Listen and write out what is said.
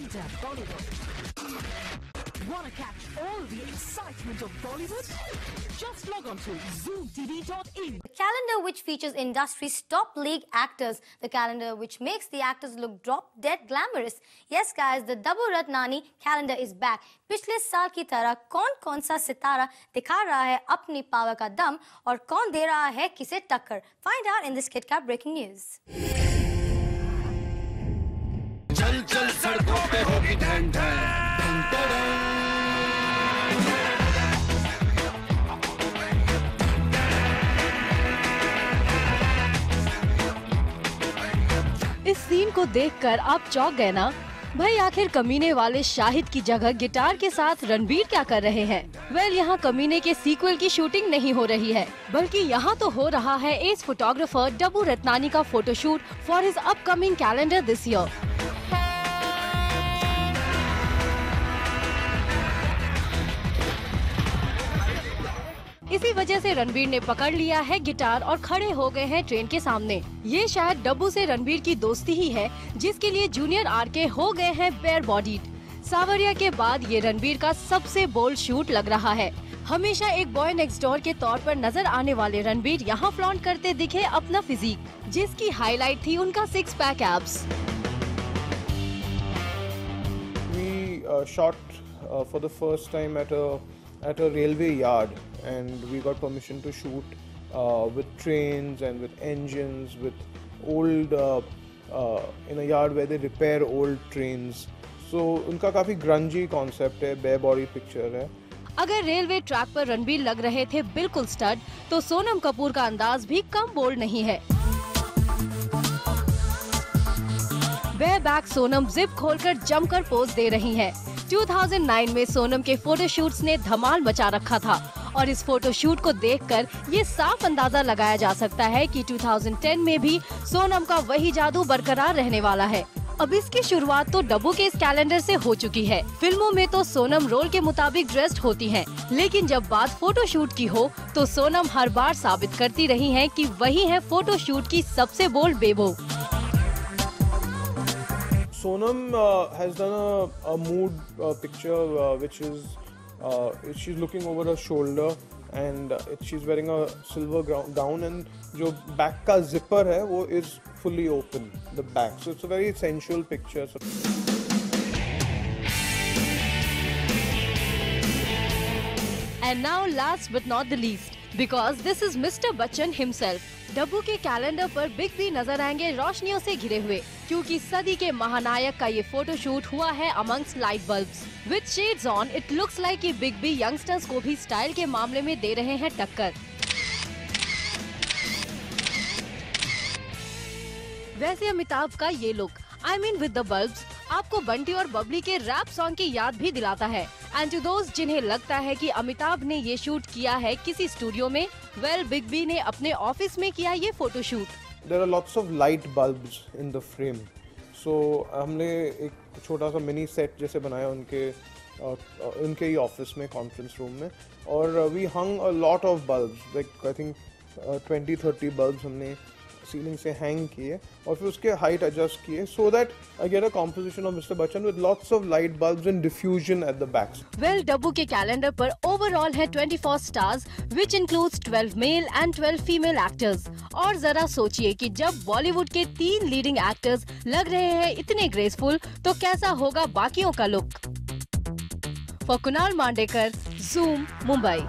Enter Bollywood. Wanna catch all the excitement of Bollywood? Just log on to zoomtv.in. The calendar which features industry's top league actors. The calendar which makes the actors look drop dead glamorous. Yes guys, the Dabu Ratnani calendar is back. पिछले साल की तरह कौन सा सितारा दिखा रहा है अपनी पावर का दम और कौन दे रहा है किसे टक्कर? Find out in this KitKat breaking news. चल चल सड़कों पे होगी ढन ढन। इस सीन को देखकर आप चौंक गए ना? भाई आखिर कमीने वाले शाहिद की जगह गिटार के साथ रणबीर क्या कर रहे हैं? वेल यहाँ कमीने के सीक्वल की शूटिंग नहीं हो रही है, बल्कि यहाँ तो हो रहा है एज फोटोग्राफर डब्बू रत्नानी का photoshoot for his upcoming calendar this year. इसी वजह से रणबीर ने पकड़ लिया है गिटार और खड़े हो गए हैं ट्रेन के सामने। ये शायद डब्बू से रणबीर की दोस्ती ही है जिसके लिए जूनियर आरके हो गए हैं बेयर बॉडीड। सावरिया के बाद ये रणबीर का सबसे बोल्ड शूट लग रहा है। हमेशा एक बॉय नेक्स्ट डोर के तौर पर नजर आने वाले रणबीर यहाँ फ्लॉन्ट करते दिखे अपना फिजिक, जिसकी हाईलाइट थी उनका 6 pack abs. We shot for the first time at a railway yard, and we got permission to shoot with trains and with engines, with old in a yard where they repair old trains. So उनका काफी grungy concept है, bare body picture है। अगर railway track पर रणबीर लग रहे थे बिल्कुल स्टड, तो सोनम कपूर का अंदाज भी कम बोल्ड नहीं है। बेयर बैक सोनम जिप खोलकर जमकर पोज दे रही हैं। 2009 में सोनम के फोटोशूट्स ने धमाल मचा रखा था और इस फोटोशूट को देखकर ये साफ अंदाजा लगाया जा सकता है कि 2010 में भी सोनम का वही जादू बरकरार रहने वाला है। अब इसकी शुरुआत तो डब्बू के इस कैलेंडर से हो चुकी है। फिल्मों में तो सोनम रोल के मुताबिक ड्रेस्ड होती हैं, लेकिन जब बात फोटोशूट की हो तो सोनम हर बार साबित करती रही हैं कि वही है फोटोशूट की सबसे bold Bebo. Sonam has done a mood picture which is she's looking over her shoulder and she's wearing a silver gown and जो back का zipper है वो is fully open, the back, so it's a very sensual picture. And now last but not the least, because this is Mr. Bachchan himself. डब्बू के calendar पर big B नजर आएंगे रोशनियों से घिरे हुए, क्योंकि सदी के महानायक का ये फोटोशूट हुआ है amongst light bulbs. With shades on, it looks like कि बिग बी यंगस्टर्स को भी स्टाइल के मामले में दे रहे हैं टक्कर। वैसे अमिताभ का ये look, I mean with the bulbs, आपको बंटी और बबली के रैप सॉन्ग की याद भी दिलाता है। एंड टू दोस्त जिन्हें लगता है कि अमिताभ ने ये शूट किया है किसी स्टूडियो में, वेल बिग बी ने अपने ऑफिस में किया ये photoshoot. There are lots of light bulbs in the frame, so हमने एक छोटा सा मिनी सेट जैसे बनाया उनके ही ऑफिस में, कॉन्फ्रेंस रूम में, और we hung a lot of bulbs, like I think 20-30 bulbs हमने सीलिंग से हैंग किए और फिर उसके हाइट एडजस्ट किए so that I get a composition of Mr. Bachchan with lots of light bulbs and diffusion at the back. Well, डब्बू के calendar पर overall है 24 stars, which includes 12 male and 12 female actors. और जरा सोचिए कि जब बॉलीवुड के 3 लीडिंग एक्टर्स लग रहे हैं इतने ग्रेसफुल, तो कैसा होगा बाकियों का look. For Kunal Mandekar, Zoom, Mumbai.